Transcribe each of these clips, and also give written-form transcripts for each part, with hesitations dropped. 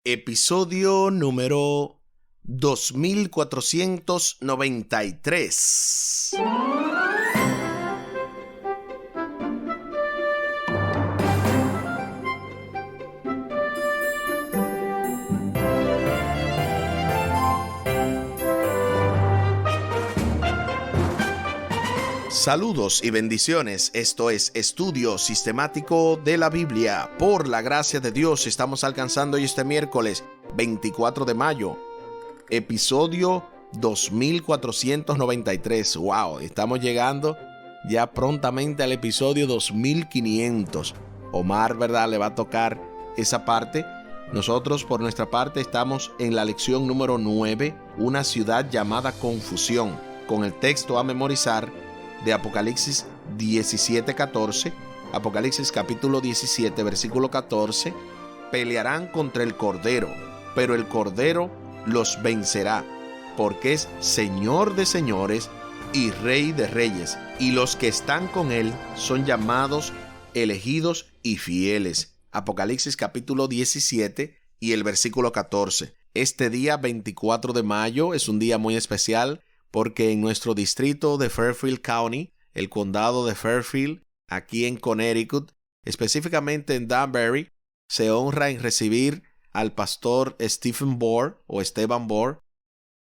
Episodio número 2493. Saludos y bendiciones. Esto es Estudio Sistemático de la Biblia. Por la gracia de Dios estamos alcanzando hoy este miércoles 24 de mayo, episodio 2493. Wow, estamos llegando ya prontamente al episodio 2500. Omar, ¿verdad? Le va a tocar esa parte. Nosotros, por nuestra parte, estamos en la lección número 9, una ciudad llamada confusión, con el texto a memorizar de Apocalipsis 17:14, Apocalipsis capítulo 17, versículo 14, pelearán contra el Cordero, pero el Cordero los vencerá, porque es Señor de señores y Rey de reyes, y los que están con él son llamados, elegidos y fieles. Apocalipsis capítulo 17 y el versículo 14. Este día 24 de mayo es un día muy especial, porque en nuestro distrito de Fairfield County, el condado de Fairfield, aquí en Connecticut, específicamente en Danbury, se honra en recibir al pastor Stephen Bohr o Esteban Bohr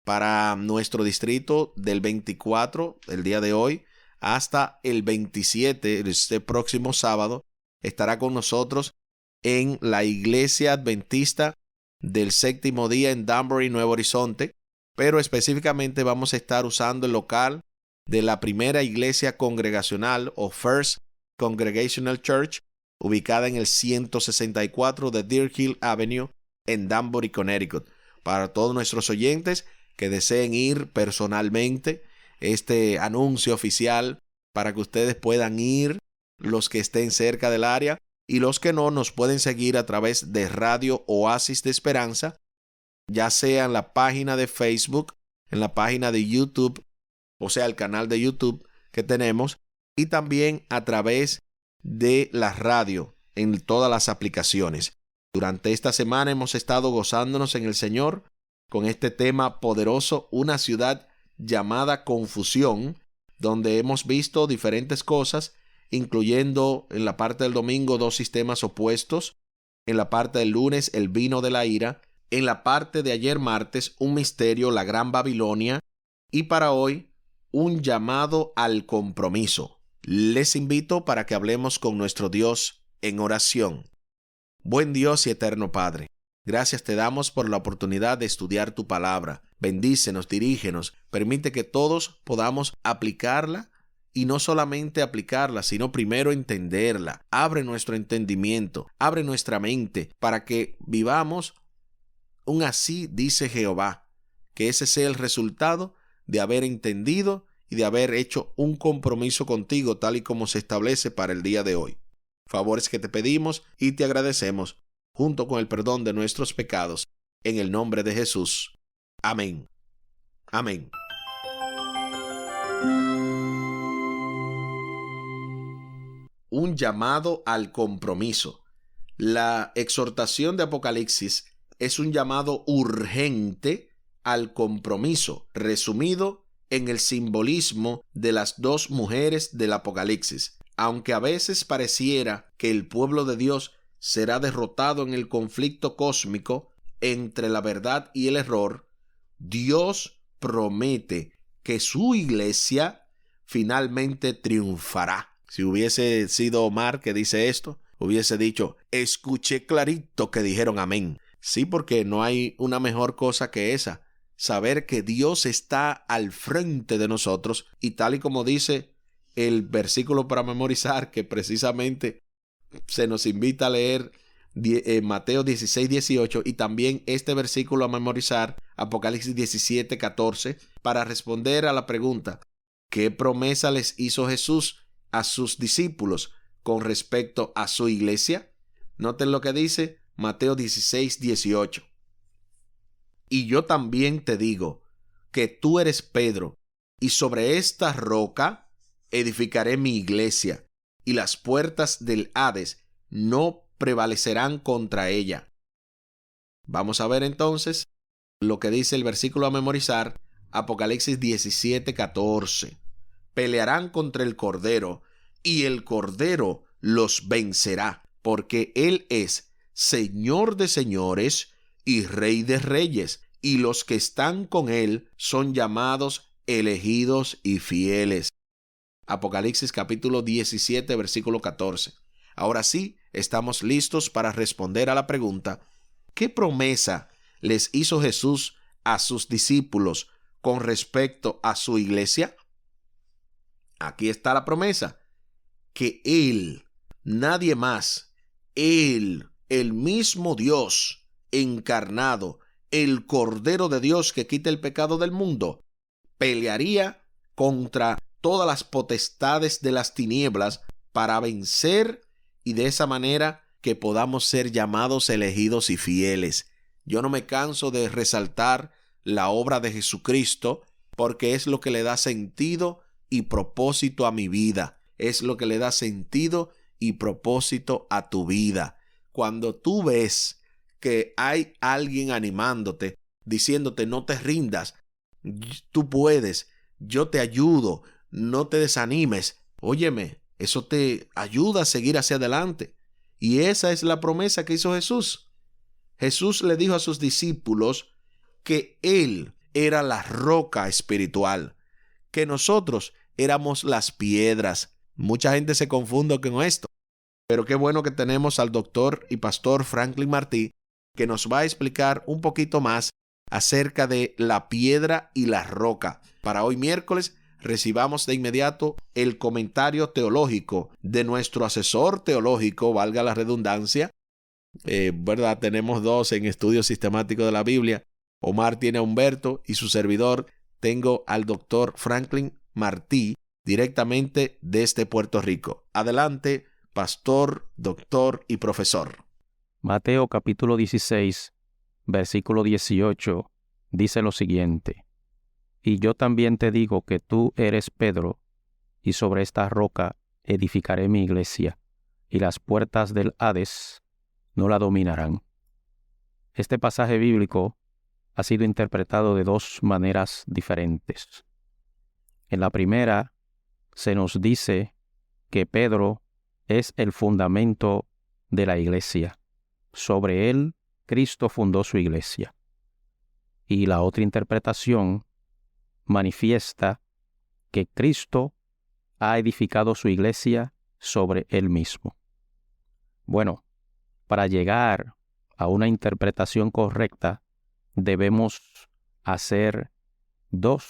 para nuestro distrito del 24, el día de hoy, hasta el 27, este próximo sábado, estará con nosotros en la Iglesia Adventista del Séptimo Día en Danbury, Nuevo Horizonte. Pero específicamente vamos a estar usando el local de la primera iglesia congregacional o First Congregational Church, ubicada en el 164 de Deer Hill Avenue en Danbury, Connecticut. Para todos nuestros oyentes que deseen ir personalmente, este anuncio oficial para que ustedes puedan ir, los que estén cerca del área, y los que no, nos pueden seguir a través de Radio Oasis de Esperanza, ya sea en la página de Facebook, en la página de YouTube, o sea, el canal de YouTube que tenemos, y también a través de la radio en todas las aplicaciones. Durante esta semana hemos estado gozándonos en el Señor con este tema poderoso, una ciudad llamada confusión, donde hemos visto diferentes cosas, incluyendo en la parte del domingo 2 sistemas opuestos, en la parte del lunes el vino de la ira, en la parte de ayer martes, un misterio, la Gran Babilonia, y para hoy, un llamado al compromiso. Les invito para que hablemos con nuestro Dios en oración. Buen Dios y eterno Padre, gracias te damos por la oportunidad de estudiar tu palabra. Bendícenos, dirígenos, permite que todos podamos aplicarla, y no solamente aplicarla, sino primero entenderla. Abre nuestro entendimiento, abre nuestra mente, para que vivamos un así dice Jehová, que ese sea el resultado de haber entendido y de haber hecho un compromiso contigo tal y como se establece para el día de hoy. Favores que te pedimos y te agradecemos, junto con el perdón de nuestros pecados, en el nombre de Jesús. Amén. Amén. Un llamado al compromiso. La exhortación de Apocalipsis es un llamado urgente al compromiso, resumido en el simbolismo de las dos mujeres del Apocalipsis. Aunque a veces pareciera que el pueblo de Dios será derrotado en el conflicto cósmico entre la verdad y el error, Dios promete que su iglesia finalmente triunfará. Si hubiese sido Omar que dice esto, hubiese dicho, escuché clarito que dijeron amén. Sí, porque no hay una mejor cosa que esa, saber que Dios está al frente de nosotros, y tal y como dice el versículo para memorizar, que precisamente se nos invita a leer Mateo 16:18, y también este versículo a memorizar, Apocalipsis 17:14, para responder a la pregunta, ¿qué promesa les hizo Jesús a sus discípulos con respecto a su iglesia? Noten lo que dice Mateo 16:18. Y yo también te digo que tú eres Pedro, y sobre esta roca edificaré mi iglesia, y las puertas del Hades no prevalecerán contra ella. Vamos a ver entonces lo que dice el versículo a memorizar, Apocalipsis 17:14. Pelearán contra el Cordero, y el Cordero los vencerá, porque Él es Señor de señores y Rey de reyes, y los que están con Él son llamados elegidos y fieles. Apocalipsis capítulo 17, versículo 14. Ahora sí, estamos listos para responder a la pregunta: ¿qué promesa les hizo Jesús a sus discípulos con respecto a su iglesia? Aquí está la promesa: que Él, nadie más, Él, el mismo Dios encarnado, el Cordero de Dios que quita el pecado del mundo, pelearía contra todas las potestades de las tinieblas para vencer, y de esa manera que podamos ser llamados elegidos y fieles. Yo no me canso de resaltar la obra de Jesucristo, porque es lo que le da sentido y propósito a mi vida. Es lo que le da sentido y propósito a tu vida. Cuando tú ves que hay alguien animándote, diciéndote no te rindas, tú puedes, yo te ayudo, no te desanimes. Óyeme, eso te ayuda a seguir hacia adelante. Y esa es la promesa que hizo Jesús. Jesús le dijo a sus discípulos que Él era la roca espiritual, que nosotros éramos las piedras. Mucha gente se confunde con esto, pero qué bueno que tenemos al doctor y pastor Franklin Martí, que nos va a explicar un poquito más acerca de la piedra y la roca. Para hoy miércoles, recibamos de inmediato el comentario teológico de nuestro asesor teológico, valga la redundancia. ¿Verdad? Tenemos dos en estudio sistemático de la Biblia. Omar tiene a Humberto y su servidor tengo al doctor Franklin Martí directamente desde Puerto Rico. Adelante, pastor, doctor y profesor. Mateo capítulo 16, versículo 18, dice lo siguiente: Y yo también te digo que tú eres Pedro, y sobre esta roca edificaré mi iglesia, y las puertas del Hades no la dominarán. Este pasaje bíblico ha sido interpretado de dos maneras diferentes. En la primera, se nos dice que Pedro es el fundamento de la iglesia. Sobre él, Cristo fundó su iglesia. Y la otra interpretación manifiesta que Cristo ha edificado su iglesia sobre él mismo. Bueno, para llegar a una interpretación correcta, debemos hacer dos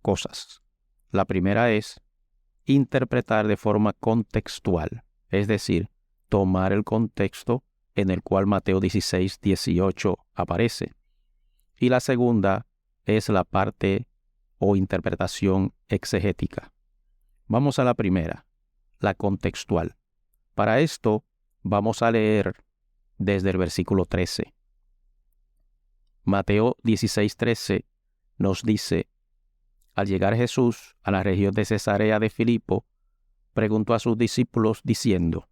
cosas. La primera es interpretar de forma contextual, es decir, tomar el contexto en el cual Mateo 16, 18 aparece. Y la segunda es la parte o interpretación exegética. Vamos a la primera, la contextual. Para esto vamos a leer desde el versículo 13. Mateo 16, 13 nos dice: Al llegar Jesús a la región de Cesarea de Filipo, preguntó a sus discípulos diciendo: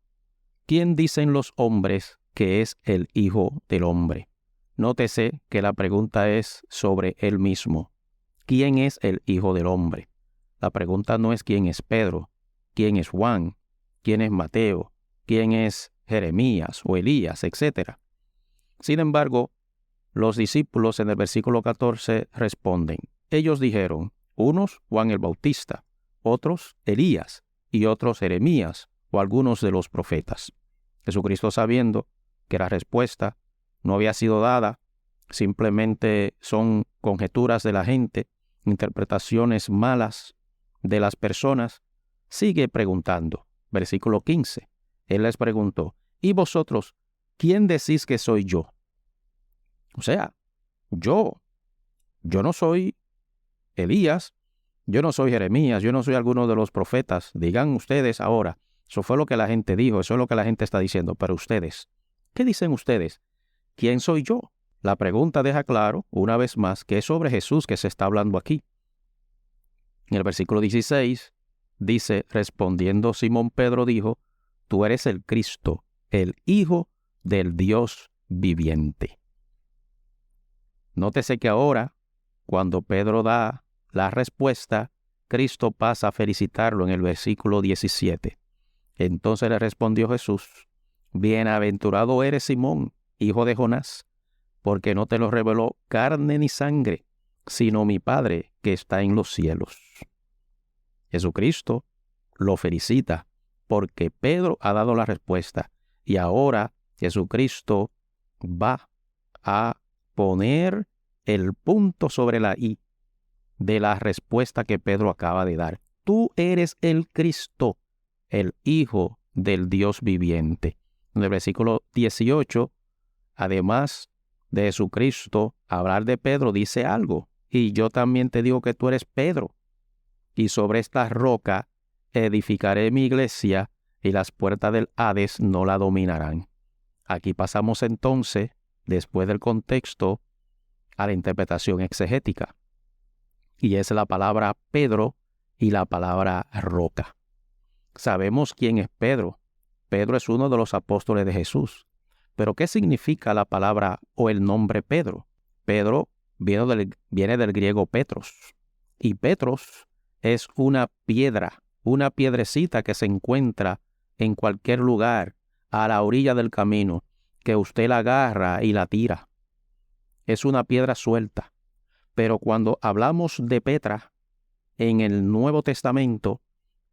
¿Quién dicen los hombres que es el Hijo del Hombre? Nótese que la pregunta es sobre él mismo. ¿Quién es el Hijo del Hombre? La pregunta no es quién es Pedro, quién es Juan, quién es Mateo, quién es Jeremías o Elías, etc. Sin embargo, los discípulos en el versículo 14 responden. Ellos dijeron: unos Juan el Bautista, otros Elías y otros Jeremías o algunos de los profetas. Jesucristo, sabiendo que la respuesta no había sido dada, simplemente son conjeturas de la gente, interpretaciones malas de las personas, sigue preguntando. Versículo 15. Él les preguntó: ¿y vosotros quién decís que soy yo? O sea, yo no soy Elías, yo no soy Jeremías, yo no soy alguno de los profetas. Digan ustedes ahora. Eso fue lo que la gente dijo, eso es lo que la gente está diciendo. Pero ustedes, ¿qué dicen ustedes? ¿Quién soy yo? La pregunta deja claro, una vez más, que es sobre Jesús que se está hablando aquí. En el versículo 16 dice: respondiendo Simón Pedro dijo: tú eres el Cristo, el Hijo del Dios viviente. Nótese que ahora, cuando Pedro da la respuesta, Cristo pasa a felicitarlo en el versículo 17. Entonces le respondió Jesús: Bienaventurado eres, Simón, hijo de Jonás, porque no te lo reveló carne ni sangre, sino mi Padre que está en los cielos. Jesucristo lo felicita porque Pedro ha dado la respuesta y ahora Jesucristo va a poner el punto sobre la I de la respuesta que Pedro acaba de dar. Tú eres el Cristo, el Hijo del Dios viviente. En el versículo 18, además de Jesucristo hablar de Pedro, dice algo: y yo también te digo que tú eres Pedro, y sobre esta roca edificaré mi iglesia, y las puertas del Hades no la dominarán. Aquí pasamos entonces, después del contexto, a la interpretación exegética, y es la palabra Pedro y la palabra roca. Sabemos quién es Pedro. Pedro es uno de los apóstoles de Jesús. Pero ¿qué significa la palabra o el nombre Pedro? Pedro viene del griego Petros, y Petros es una piedra, una piedrecita que se encuentra en cualquier lugar a la orilla del camino, que usted la agarra y la tira. Es una piedra suelta. Pero cuando hablamos de Petra en el Nuevo Testamento,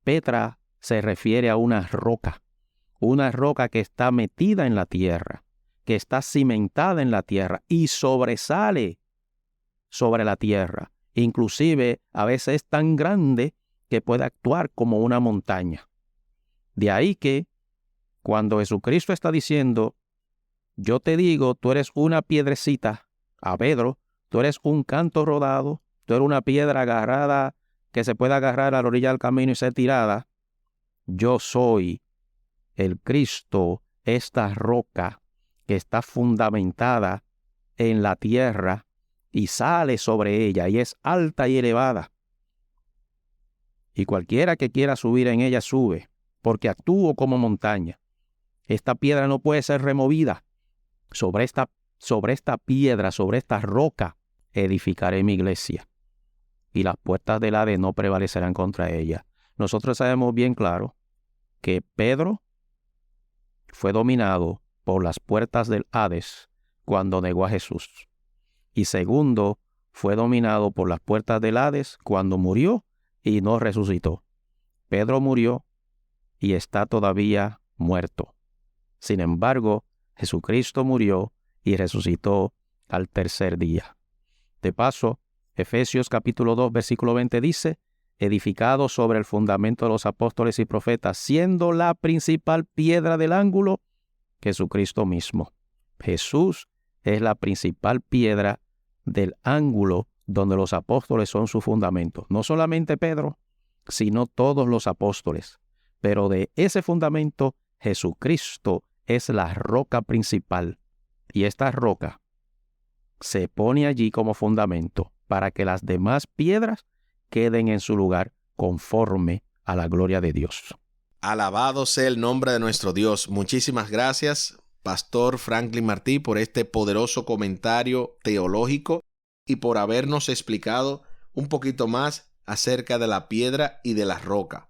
Petra se refiere a una roca que está metida en la tierra, que está cimentada en la tierra y sobresale sobre la tierra. Inclusive a veces es tan grande que puede actuar como una montaña. De ahí que cuando Jesucristo está diciendo: yo te digo, tú eres una piedrecita, a Pedro, tú eres un canto rodado, tú eres una piedra agarrada que se puede agarrar a la orilla del camino y ser tirada. Yo soy el Cristo, esta roca que está fundamentada en la tierra y sale sobre ella y es alta y elevada. Y cualquiera que quiera subir en ella sube, porque actúo como montaña. Esta piedra no puede ser removida. Sobre esta piedra, sobre esta roca, edificaré mi iglesia, y las puertas del Hades no prevalecerán contra ella. Nosotros sabemos bien claro que Pedro fue dominado por las puertas del Hades cuando negó a Jesús. Y segundo, fue dominado por las puertas del Hades cuando murió y no resucitó. Pedro murió y está todavía muerto. Sin embargo, Jesucristo murió y resucitó al tercer día. De paso, Efesios capítulo 2, versículo 20 dice: edificado sobre el fundamento de los apóstoles y profetas, siendo la principal piedra del ángulo Jesucristo mismo. Jesús es la principal piedra del ángulo donde los apóstoles son su fundamento. No solamente Pedro, sino todos los apóstoles. Pero de ese fundamento, Jesucristo es la roca principal. Y esta roca se pone allí como fundamento para que las demás piedras queden en su lugar conforme a la gloria de Dios. Alabado sea el nombre de nuestro Dios. Muchísimas gracias, Pastor Franklin Martí, por este poderoso comentario teológico y por habernos explicado un poquito más acerca de la piedra y de la roca.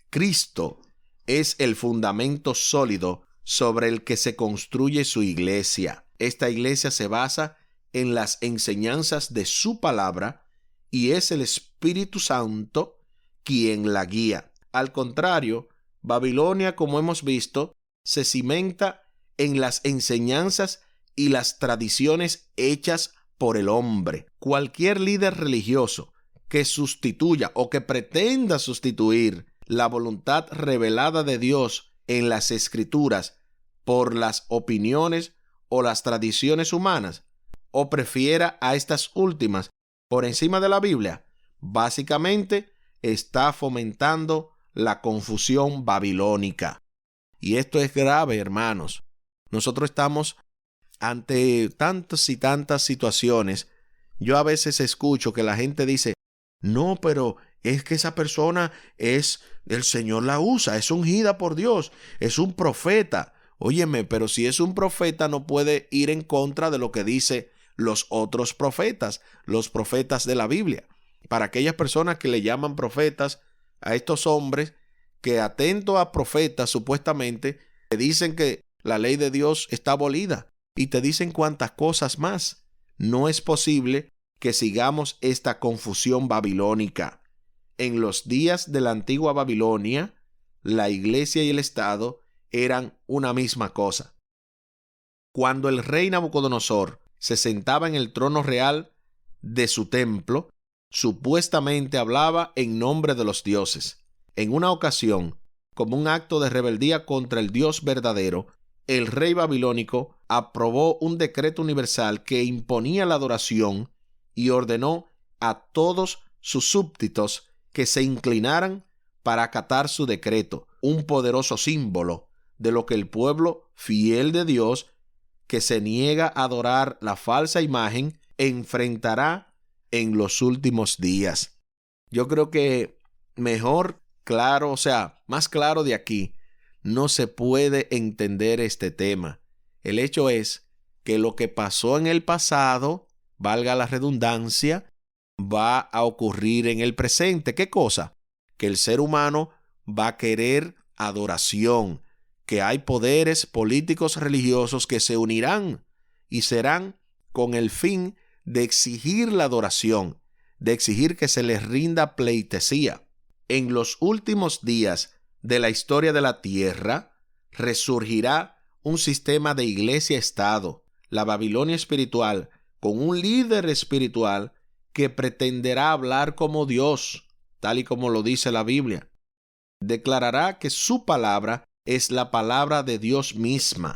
Cristo es el fundamento sólido sobre el que se construye su iglesia. Esta iglesia se basa en las enseñanzas de su palabra y es el Espíritu Santo quien la guía. Al contrario, Babilonia, como hemos visto, se cimenta en las enseñanzas y las tradiciones hechas por el hombre. Cualquier líder religioso que sustituya o que pretenda sustituir la voluntad revelada de Dios en las Escrituras por las opiniones o las tradiciones humanas, o prefiera a estas últimas por encima de la Biblia, básicamente está fomentando la confusión babilónica. Y esto es grave, hermanos. Nosotros estamos ante tantas y tantas situaciones. Yo a veces escucho que la gente dice: no, pero es que esa persona el Señor la usa, es ungida por Dios, es un profeta. Óyeme, pero si es un profeta no puede ir en contra de lo que dice los otros profetas, los profetas de la Biblia. Para aquellas personas que le llaman profetas a estos hombres que, atento a profetas supuestamente, te dicen que la ley de Dios está abolida y te dicen cuantas cosas más. No es posible que sigamos esta confusión babilónica. En los días de la antigua Babilonia, la iglesia y el Estado eran una misma cosa. Cuando el rey Nabucodonosor se sentaba en el trono real de su templo, supuestamente hablaba en nombre de los dioses. En una ocasión, como un acto de rebeldía contra el Dios verdadero, el rey babilónico aprobó un decreto universal que imponía la adoración y ordenó a todos sus súbditos que se inclinaran para acatar su decreto, un poderoso símbolo de lo que el pueblo fiel de Dios que se niega a adorar la falsa imagen enfrentará en los últimos días. Yo creo que mejor claro, más claro de aquí, no se puede entender este tema. El hecho es que lo que pasó en el pasado, valga la redundancia, va a ocurrir en el presente. ¿Qué cosa? Que el ser humano va a querer adoración, que hay poderes políticos religiosos que se unirán y serán con el fin de exigir la adoración, de exigir que se les rinda pleitesía. En los últimos días de la historia de la tierra, resurgirá un sistema de iglesia-estado, la Babilonia espiritual, con un líder espiritual que pretenderá hablar como Dios, tal y como lo dice la Biblia. Declarará que su palabra es la palabra de Dios misma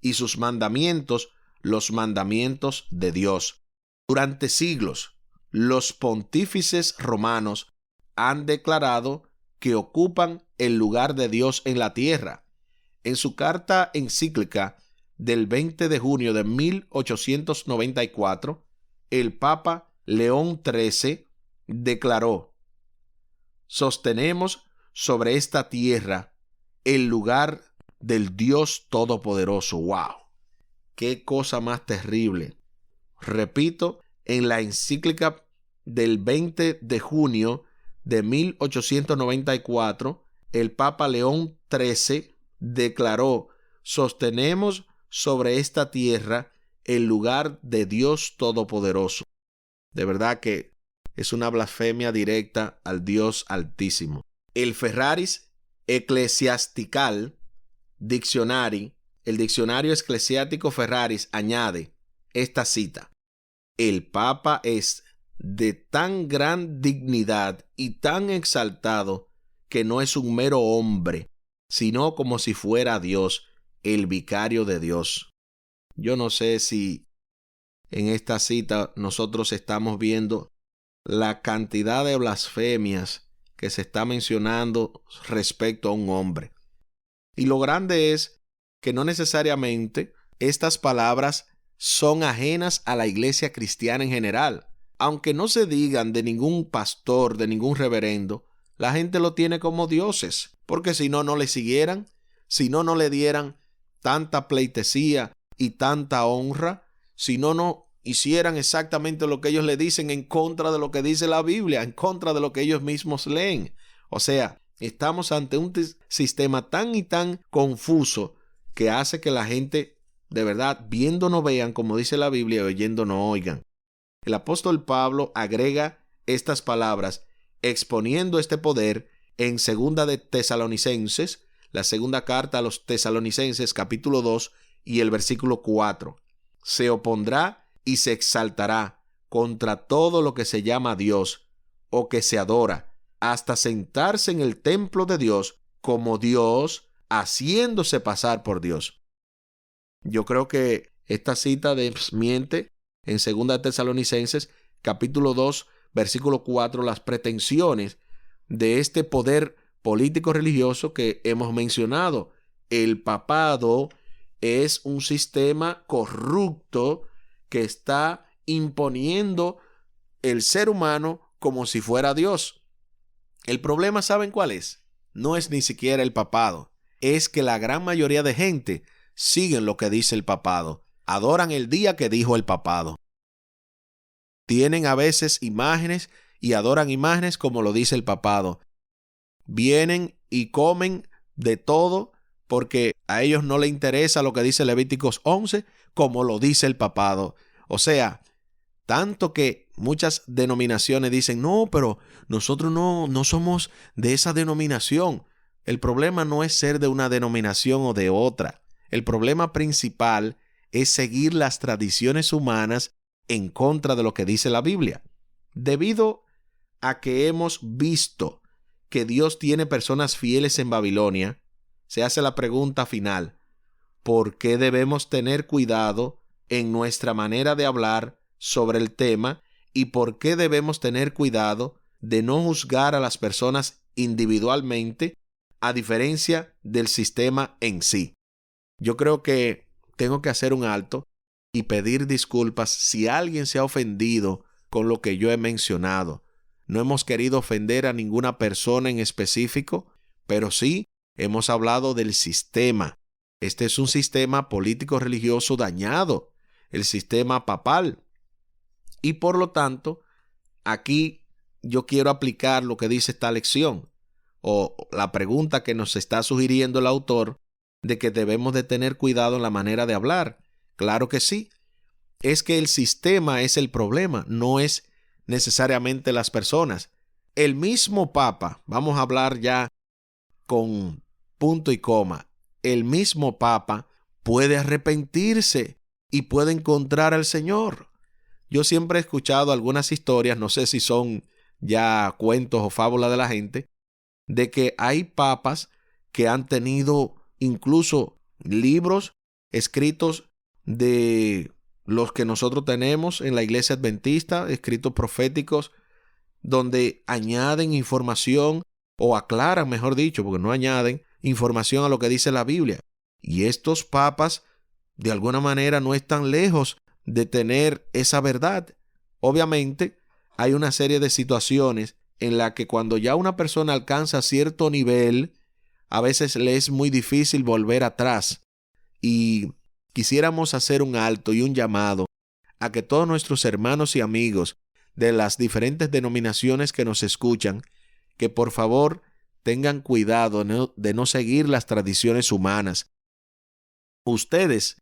y sus mandamientos los mandamientos de Dios. Durante siglos, los pontífices romanos han declarado que ocupan el lugar de Dios en la tierra. En su carta encíclica del 20 de junio de 1894, el Papa León XIII declaró: sostenemos sobre esta tierra el lugar del Dios Todopoderoso. ¡Wow! ¡Qué cosa más terrible! Repito, en la encíclica del 20 de junio de 1894, el Papa León XIII declaró: sostenemos sobre esta tierra el lugar de Dios Todopoderoso. De verdad que es una blasfemia directa al Dios Altísimo. El Ferraris Ecclesiastical Dictionary, el diccionario eclesiástico Ferraris, añade esta cita: el Papa es de tan gran dignidad y tan exaltado que no es un mero hombre, sino como si fuera Dios, el vicario de Dios. Yo no sé si en esta cita nosotros estamos viendo la cantidad de blasfemias que se está mencionando respecto a un hombre. Y lo grande es que no necesariamente estas palabras son ajenas a la iglesia cristiana en general. Aunque no se digan de ningún pastor, de ningún reverendo, la gente lo tiene como dioses, porque si no, no le siguieran, si no, no le dieran tanta pleitesía y tanta honra, si no, no hicieran exactamente lo que ellos le dicen en contra de lo que dice la Biblia, en contra de lo que ellos mismos leen. O sea, estamos ante un sistema tan y tan confuso que hace que la gente, de verdad, viendo no vean, como dice la Biblia, y oyendo no oigan. El apóstol Pablo agrega estas palabras exponiendo este poder en segunda de Tesalonicenses, la segunda carta a los Tesalonicenses, capítulo 2 y el versículo 4. Se opondrá y se exaltará contra todo lo que se llama Dios o que se adora, hasta sentarse en el templo de Dios como Dios, haciéndose pasar por Dios. Yo creo que esta cita desmiente en 2 Tesalonicenses, capítulo 2, versículo 4, las pretensiones de este poder político religioso que hemos mencionado. El papado es un sistema corrupto que está imponiendo el ser humano como si fuera Dios. El problema, ¿saben cuál es? No es ni siquiera el papado. Es que la gran mayoría de gente siguen lo que dice el papado. Adoran el día que dijo el papado. tienen a veces imágenes y adoran imágenes como lo dice el papado. Vienen y comen de todo porque a ellos no les interesa lo que dice Levíticos 11 como lo dice el papado. O sea, tanto que muchas denominaciones dicen, no, pero nosotros no somos de esa denominación. El problema no es ser de una denominación o de otra. El problema principal es seguir las tradiciones humanas en contra de lo que dice la Biblia. Debido a que hemos visto que Dios tiene personas fieles en Babilonia, se hace la pregunta final: ¿por qué debemos tener cuidado en nuestra manera de hablar sobre el tema y por qué debemos tener cuidado de no juzgar a las personas individualmente a diferencia del sistema en sí? Yo creo que tengo que hacer un alto y pedir disculpas si alguien se ha ofendido con lo que yo he mencionado. No hemos querido ofender a ninguna persona en específico, pero sí hemos hablado del sistema. Este es un sistema político-religioso dañado, el sistema papal. Y por lo tanto, aquí yo quiero aplicar lo que dice esta lección, o la pregunta que nos está sugiriendo el autor, de que debemos de tener cuidado en la manera de hablar. Claro que sí. Es que el sistema es el problema, no es necesariamente las personas. El mismo Papa, vamos a hablar ya con punto y coma, el mismo Papa puede arrepentirse y puede encontrar al Señor. Yo siempre he escuchado algunas historias, no sé si son ya cuentos o fábulas de la gente, de que hay papas que han tenido incluso libros escritos de los que nosotros tenemos en la iglesia adventista, escritos proféticos, donde añaden información o aclaran, mejor dicho, porque no añaden información a lo que dice la Biblia. Y estos papas, de alguna manera, no están lejos de tener esa verdad. Obviamente, hay una serie de situaciones en la que cuando ya una persona alcanza cierto nivel, a veces le es muy difícil volver atrás. Y quisiéramos hacer un alto y un llamado a que todos nuestros hermanos y amigos de las diferentes denominaciones que nos escuchan, que por favor tengan cuidado de no seguir las tradiciones humanas. Ustedes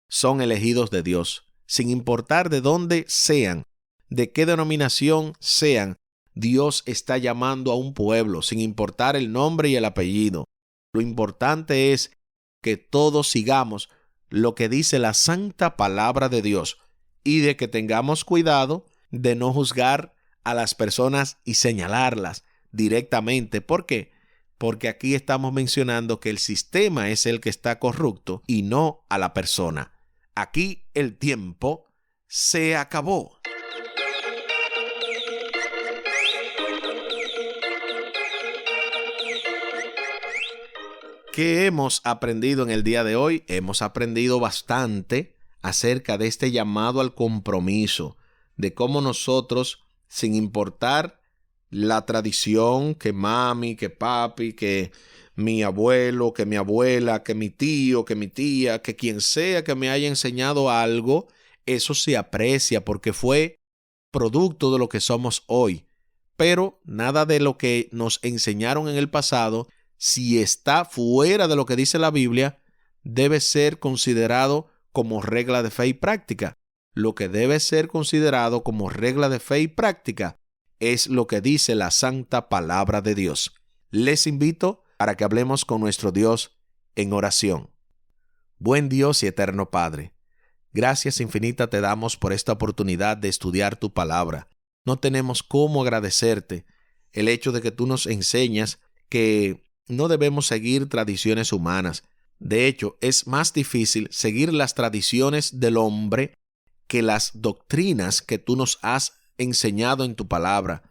son elegidos de Dios, sin importar de dónde sean, de qué denominación sean. Dios está llamando a un pueblo, sin importar el nombre y el apellido. Lo importante es que todos sigamos lo que dice la santa palabra de Dios y de que tengamos cuidado de no juzgar a las personas y señalarlas directamente. ¿Por qué? Porque aquí estamos mencionando que el sistema es el que está corrupto y no a la persona. Aquí el tiempo se acabó. ¿Qué hemos aprendido en el día de hoy? Hemos aprendido bastante acerca de este llamado al compromiso, de cómo nosotros, sin importar la tradición, que mami, que papi, que mi abuelo, que mi abuela, que mi tío, que mi tía, que quien sea que me haya enseñado algo, eso se aprecia porque fue producto de lo que somos hoy. Pero nada de lo que nos enseñaron en el pasado, si está fuera de lo que dice la Biblia, debe ser considerado como regla de fe y práctica. Lo que debe ser considerado como regla de fe y práctica es lo que dice la santa palabra de Dios. Les invito para que hablemos con nuestro Dios en oración. Buen Dios y eterno Padre, gracias infinitas te damos por esta oportunidad de estudiar tu palabra. No tenemos cómo agradecerte el hecho de que tú nos enseñas que no debemos seguir tradiciones humanas. De hecho, es más difícil seguir las tradiciones del hombre que las doctrinas que tú nos has enseñado en tu palabra,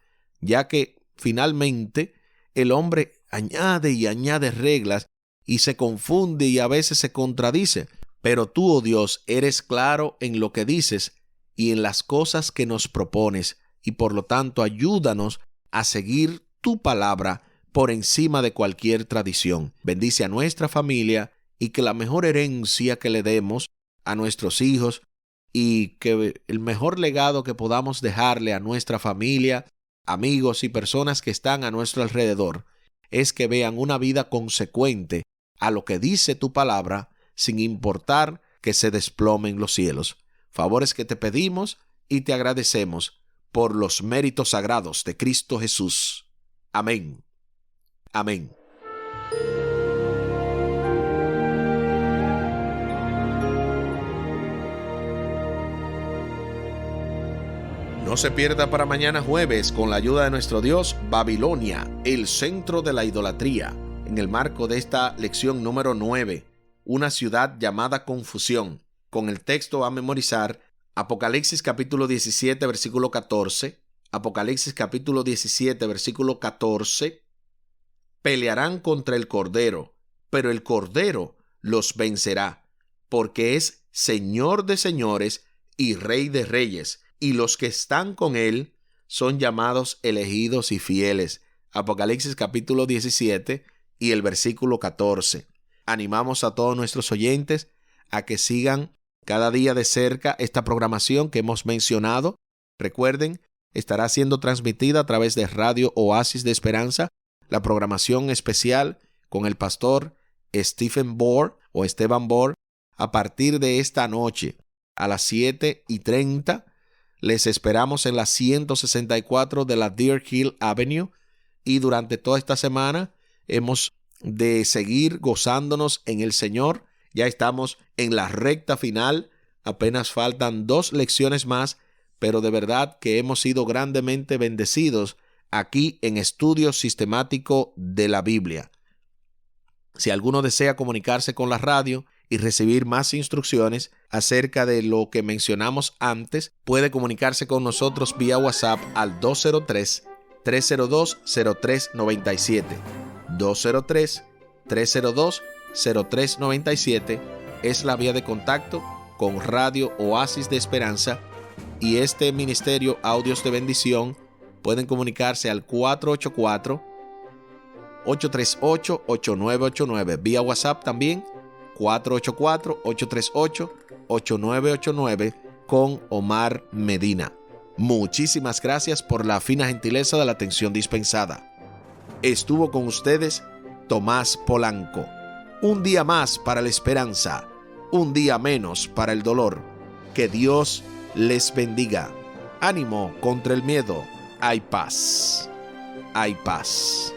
ya que finalmente el hombre añade y añade reglas y se confunde y a veces se contradice. Pero tú, oh Dios, eres claro en lo que dices y en las cosas que nos propones, y por lo tanto ayúdanos a seguir tu palabra por encima de cualquier tradición. Bendice a nuestra familia y que la mejor herencia que le demos a nuestros hijos y que el mejor legado que podamos dejarle a nuestra familia, amigos y personas que están a nuestro alrededor es que vean una vida consecuente a lo que dice tu palabra, sin importar que se desplomen los cielos. Favores que te pedimos y te agradecemos por los méritos sagrados de Cristo Jesús. Amén. Amén. No se pierda para mañana jueves, con la ayuda de nuestro Dios, Babilonia, el centro de la idolatría, en el marco de esta lección número 9, una ciudad llamada confusión, con el texto a memorizar Apocalipsis capítulo 17, versículo 14, Apocalipsis capítulo 17, versículo 14, pelearán contra el Cordero, pero el Cordero los vencerá, porque es Señor de señores y Rey de reyes, y los que están con él son llamados elegidos y fieles. Apocalipsis capítulo 17 y el versículo 14. Animamos a todos nuestros oyentes a que sigan cada día de cerca esta programación que hemos mencionado. Recuerden, estará siendo transmitida a través de Radio Oasis de Esperanza, la programación especial con el pastor Esteban Bohr, a partir de esta noche a las 7:30. Les esperamos en la 164 de la Deer Hill Avenue, y durante toda esta semana hemos de seguir gozándonos en el Señor. Ya estamos en la recta final, apenas faltan 2 lecciones más, pero de verdad que hemos sido grandemente bendecidos aquí en Estudio Sistemático de la Biblia. Si alguno desea comunicarse con la radio y recibir más instrucciones acerca de lo que mencionamos antes, puede comunicarse con nosotros vía WhatsApp al 203-302-0397. 203-302-0397 es la vía de contacto con Radio Oasis de Esperanza y este ministerio Audios de Bendición. Pueden comunicarse al 484-838-8989. Vía WhatsApp también, 484-838-8989 con Omar Medina. Muchísimas gracias por la fina gentileza de la atención dispensada. Estuvo con ustedes Tomás Polanco. Un día más para la esperanza, un día menos para el dolor. Que Dios les bendiga. Ánimo contra el miedo. Hay paz. Hay paz.